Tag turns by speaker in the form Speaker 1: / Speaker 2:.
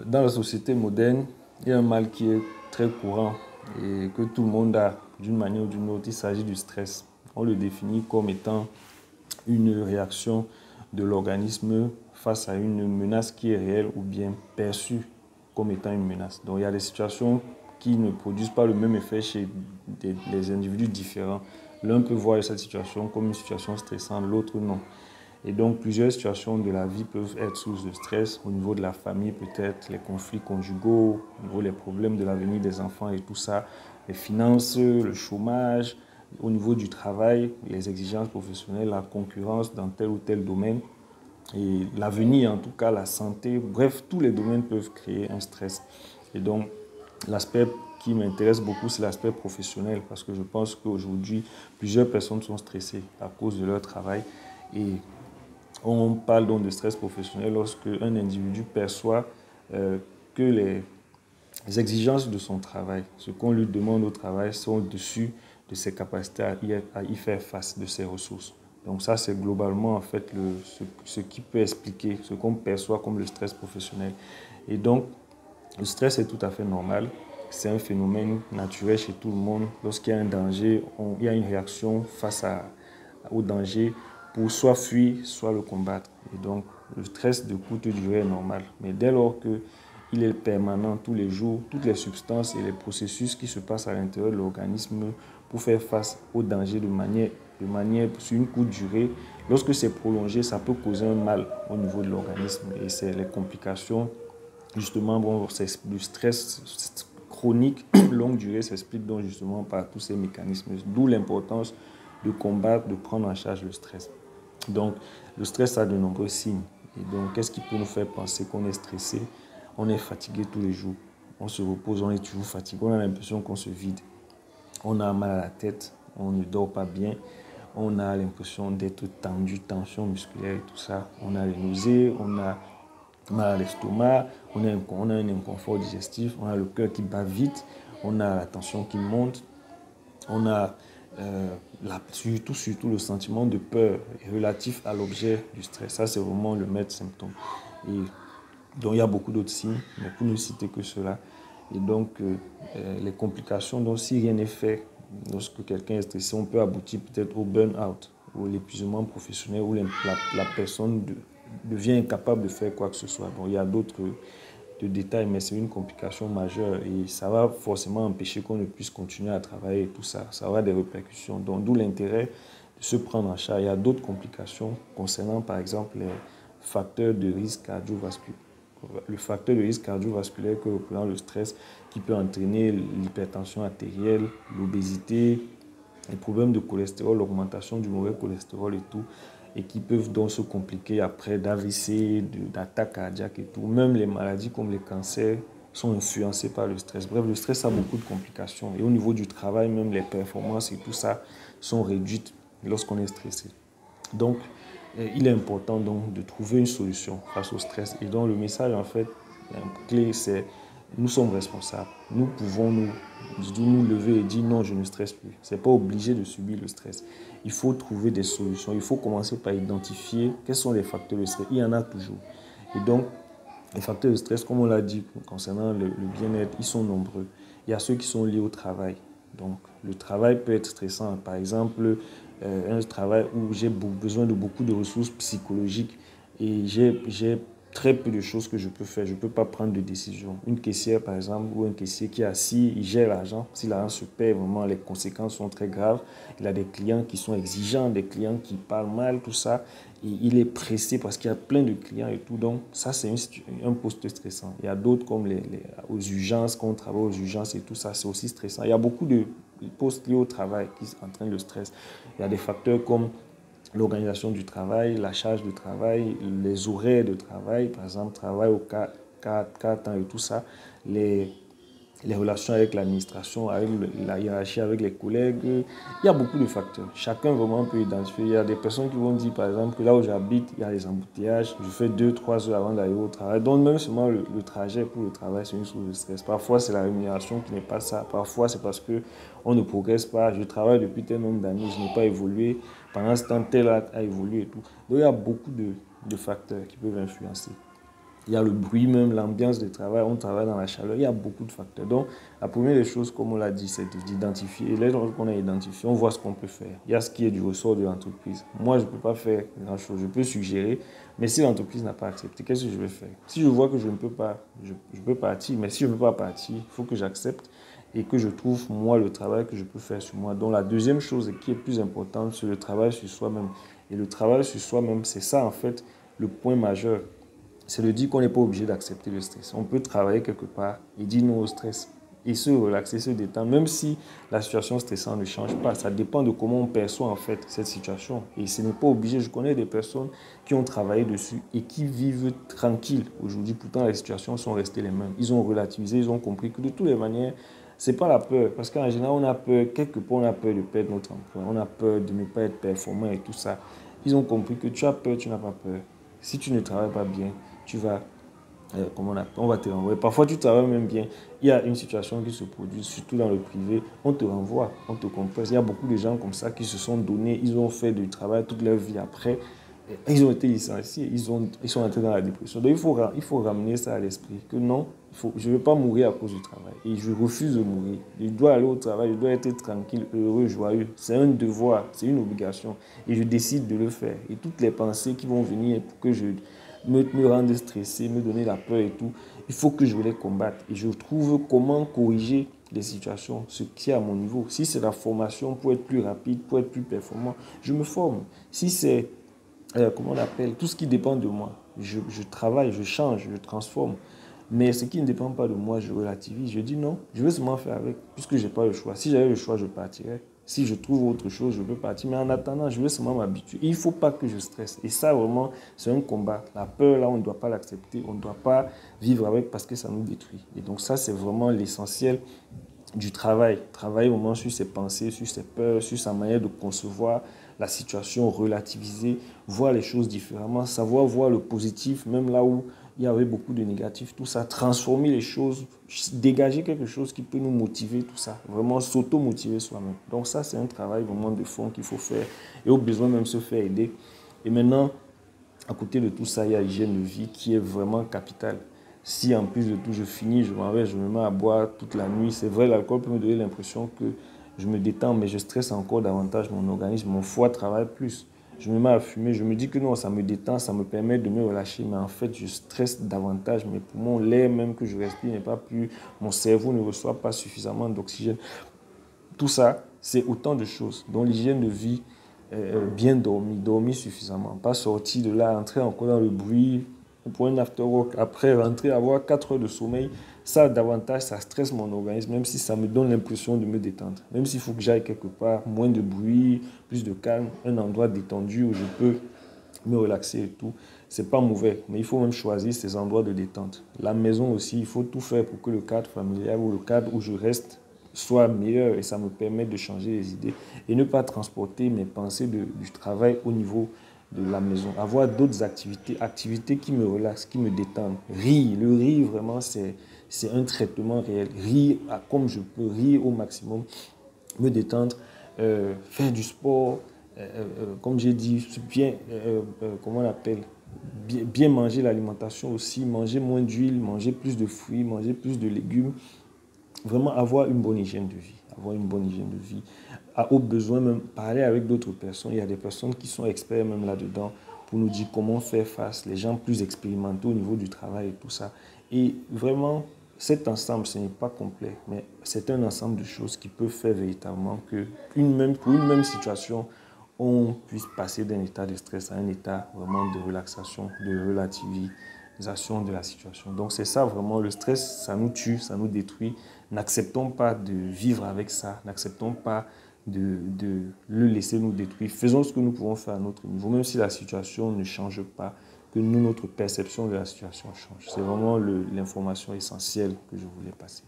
Speaker 1: Dans la société moderne, il y a un mal qui est très courant et que tout le monde a d'une manière ou d'une autre. Il s'agit du stress. On le définit comme étant une réaction de l'organisme face à une menace qui est réelle ou bien perçue comme étant une menace. Donc il y a des situations qui ne produisent pas le même effet chez les individus différents. L'un peut voir cette situation comme une situation stressante, l'autre non. Et donc, plusieurs situations de la vie peuvent être source de stress. Au niveau de la famille, peut-être les conflits conjugaux, au niveau des problèmes de l'avenir des enfants et tout ça, les finances, le chômage, au niveau du travail, les exigences professionnelles, la concurrence dans tel ou tel domaine, et l'avenir, en tout cas, la santé. Bref, tous les domaines peuvent créer un stress. Et donc, l'aspect qui m'intéresse beaucoup, c'est l'aspect professionnel, parce que je pense qu'aujourd'hui, plusieurs personnes sont stressées à cause de leur travail. Et on parle donc de stress professionnel lorsque un individu perçoit que les exigences de son travail, ce qu'on lui demande au travail, sont au-dessus de ses capacités à y faire face, de ses ressources. Donc ça, c'est globalement en fait ce qui peut expliquer ce qu'on perçoit comme le stress professionnel. Et donc, le stress est tout à fait normal. C'est un phénomène naturel chez tout le monde. Lorsqu'il y a un danger, il y a une réaction au danger pour soit fuir, soit le combattre. Et donc, le stress de courte durée est normal. Mais dès lors qu'il est permanent tous les jours, toutes les substances et les processus qui se passent à l'intérieur de l'organisme pour faire face au danger de manière sur une courte durée, lorsque c'est prolongé, ça peut causer un mal au niveau de l'organisme. Et c'est les complications. Justement, bon, le stress chronique, longue durée, s'explique donc justement par tous ces mécanismes. D'où l'importance de combattre, de prendre en charge le stress. Donc, le stress a de nombreux signes. Et donc, qu'est-ce qui peut nous faire penser qu'on est stressé? On est fatigué tous les jours. On se repose, on est toujours fatigué. On a l'impression qu'on se vide. On a mal à la tête. On ne dort pas bien. On a l'impression d'être tendu, tension musculaire et tout ça. On a les nausées, on a mal à l'estomac, on a un inconfort digestif, on a le cœur qui bat vite, on a la tension qui monte, on a surtout le sentiment de peur relatif à l'objet du stress. Ça, c'est vraiment le maître symptôme. Et donc, il y a beaucoup d'autres signes, mais pour ne citer que cela. Et donc, les complications, donc si rien n'est fait, lorsque quelqu'un est stressé, on peut aboutir peut-être au burn-out, ou l'épuisement professionnel, où la personne devient incapable de faire quoi que ce soit. Donc, il y a d'autres de détails, mais c'est une complication majeure et ça va forcément empêcher qu'on ne puisse continuer à travailler et tout ça. Ça aura des répercussions. Donc, d'où l'intérêt de se prendre en charge. Il y a d'autres complications concernant, par exemple, les facteurs de risque cardiovasculaire. Le facteur de risque cardiovasculaire que représente le stress qui peut entraîner l'hypertension artérielle, l'obésité, les problèmes de cholestérol, l'augmentation du mauvais cholestérol et tout, et qui peuvent donc se compliquer après d'AVC, d'attaques cardiaques et tout. Même les maladies comme les cancers sont influencées par le stress. Bref, le stress a beaucoup de complications. Et au niveau du travail, même les performances et tout ça sont réduites lorsqu'on est stressé. Donc, il est important donc de trouver une solution face au stress. Et donc, le message, en fait, clé, c'est nous sommes responsables. Nous pouvons nous lever et dire non, je ne stresse plus. Ce n'est pas obligé de subir le stress. Il faut trouver des solutions. Il faut commencer par identifier quels sont les facteurs de stress. Il y en a toujours. Et donc, les facteurs de stress, comme on l'a dit concernant le bien-être, ils sont nombreux. Il y a ceux qui sont liés au travail. Donc, le travail peut être stressant. Par exemple, un travail où j'ai besoin de beaucoup de ressources psychologiques et j'ai très peu de choses que je peux faire. Je ne peux pas prendre de décision. Une caissière, par exemple, ou un caissier qui est assis, il gère l'argent. Si l'argent se perd, vraiment, les conséquences sont très graves. Il a des clients qui sont exigeants, des clients qui parlent mal, tout ça. Et il est pressé parce qu'il y a plein de clients et tout. Donc, ça, c'est un poste stressant. Il y a d'autres comme aux urgences, quand on travaille aux urgences et tout ça, c'est aussi stressant. Il y a beaucoup de postes liés au travail qui entraînent le stress. Il y a des facteurs comme l'organisation du travail, la charge de travail, les horaires de travail, par exemple, travail au 4 temps et tout ça, les relations avec l'administration, avec la hiérarchie, avec les collègues. Il y a beaucoup de facteurs. Chacun vraiment peut identifier. Il y a des personnes qui vont dire, par exemple, que là où j'habite, il y a des embouteillages. Je fais 2, 3 heures avant d'aller au travail. Donc, même seulement le trajet pour le travail, c'est une source de stress. Parfois, c'est la rémunération qui n'est pas ça. Parfois, c'est parce qu'on ne progresse pas. Je travaille depuis tel nombre d'années, je n'ai pas évolué. Pendant ce temps, tel a évolué et tout. Donc, il y a beaucoup de facteurs qui peuvent influencer. il y a le bruit même, l'ambiance de travail, on travaille dans la chaleur, il y a beaucoup de facteurs. Donc, la première des choses, comme on l'a dit, c'est d'identifier. Et là, qu'on a identifié, on voit ce qu'on peut faire. Il y a ce qui est du ressort de l'entreprise. Moi, je ne peux pas faire grand-chose. Je peux suggérer, mais si l'entreprise n'a pas accepté, qu'est-ce que je vais faire? Si je vois que je ne peux pas, je peux partir. Mais si je ne peux pas partir, il faut que j'accepte et que je trouve, moi, le travail que je peux faire sur moi. Donc, la deuxième chose qui est plus importante, c'est le travail sur soi-même. Et le travail sur soi-même, c'est ça, en fait, le point majeur. C'est de dire qu'on n'est pas obligé d'accepter le stress. On peut travailler quelque part et dire non au stress et se relaxer, se détendre, même si la situation stressante ne change pas. Ça dépend de comment on perçoit en fait cette situation. Et ce n'est pas obligé. Je connais des personnes qui ont travaillé dessus et qui vivent tranquilles aujourd'hui. Pourtant, les situations sont restées les mêmes. Ils ont relativisé, ils ont compris que de toutes les manières, c'est pas la peur. Parce qu'en général, on a peur, quelque part, on a peur de perdre notre emploi. On a peur de ne pas être performant et tout ça. Ils ont compris que tu as peur, tu n'as pas peur. Si tu ne travailles pas bien, tu vas, on va te renvoyer. Parfois, tu travailles même bien. Il y a une situation qui se produit, surtout dans le privé, on te renvoie, on te compresse. Il y a beaucoup de gens comme ça qui se sont donnés, ils ont fait du travail toute leur vie après. Ils ont été licenciés, ils sont entrés dans la dépression. Donc, il faut ramener ça à l'esprit, que non, je ne veux pas mourir à cause du travail. Et je refuse de mourir. Je dois aller au travail, je dois être tranquille, heureux, joyeux. C'est un devoir, c'est une obligation. Et je décide de le faire. Et toutes les pensées qui vont venir pour que je me rendre stressé, me donner la peur et tout, il faut que je les combatte. Et je trouve comment corriger les situations, ce qui est à mon niveau. Si c'est la formation pour être plus rapide, pour être plus performant, je me forme. Si c'est comment on appelle, tout ce qui dépend de moi. Je travaille, je change, je transforme. Mais ce qui ne dépend pas de moi, je relativise. Je dis non, je veux seulement faire avec, puisque je n'ai pas le choix. Si j'avais le choix, je partirais. Si je trouve autre chose, je peux partir. Mais en attendant, je veux seulement m'habituer. Il ne faut pas que je stresse. Et ça, vraiment, c'est un combat. La peur, là, on ne doit pas l'accepter. On ne doit pas vivre avec parce que ça nous détruit. Et donc ça, c'est vraiment l'essentiel du travail. Travailler vraiment sur ses pensées, sur ses peurs, sur sa manière de concevoir la situation, relativiser, voir les choses différemment, savoir voir le positif, même là où il y avait beaucoup de négatifs, tout ça, transformer les choses, dégager quelque chose qui peut nous motiver, tout ça, vraiment s'auto-motiver soi-même. Donc ça, c'est un travail vraiment de fond qu'il faut faire et au besoin même se faire aider. Et maintenant, à côté de tout ça, il y a l'hygiène de vie qui est vraiment capitale. Si en plus de tout, je finis, je m'en vais, je me mets à boire toute la nuit, c'est vrai, l'alcool peut me donner l'impression que je me détends, mais je stresse encore davantage mon organisme, mon foie travaille plus. Je me mets à fumer, je me dis que non, ça me détend, ça me permet de me relâcher, mais en fait, je stresse davantage. Mes poumons, l'air même que je respire n'est pas plus, mon cerveau ne reçoit pas suffisamment d'oxygène. Tout ça, c'est autant de choses dont l'hygiène de vie, bien dormir suffisamment, pas sortir de là, entrer encore dans le bruit pour un after work, après rentrer, avoir 4 heures de sommeil, ça davantage, ça stresse mon organisme, même si ça me donne l'impression de me détendre. Même s'il faut que j'aille quelque part, moins de bruit, plus de calme, un endroit détendu où je peux me relaxer et tout, c'est pas mauvais, mais il faut même choisir ces endroits de détente. La maison aussi, il faut tout faire pour que le cadre familial ou le cadre où je reste soit meilleur et ça me permet de changer les idées et ne pas transporter mes pensées du travail au niveau de la maison. Avoir d'autres activités qui me relaxent, qui me détendent. Rire, le rire vraiment c'est un traitement réel. Rire comme je peux, rire au maximum, me détendre, faire du sport, comme j'ai dit, bien, comment on appelle, bien manger l'alimentation aussi, manger moins d'huile, manger plus de fruits, manger plus de légumes. Vraiment avoir une bonne hygiène de vie. Avoir une bonne hygiène de vie. Au besoin même parler avec d'autres personnes. Il y a des personnes qui sont experts même là-dedans pour nous dire comment faire face. Les gens plus expérimentés au niveau du travail et tout ça. Et vraiment, cet ensemble, ce n'est pas complet, mais c'est un ensemble de choses qui peut faire véritablement que pour une même situation, on puisse passer d'un état de stress à un état vraiment de relaxation, de relativisation de la situation. Donc c'est ça vraiment, le stress, ça nous tue, ça nous détruit. N'acceptons pas de vivre avec ça, n'acceptons pas de le laisser nous détruire. Faisons ce que nous pouvons faire à notre niveau, même si la situation ne change pas, que nous, notre perception de la situation change. C'est vraiment l'information essentielle que je voulais passer.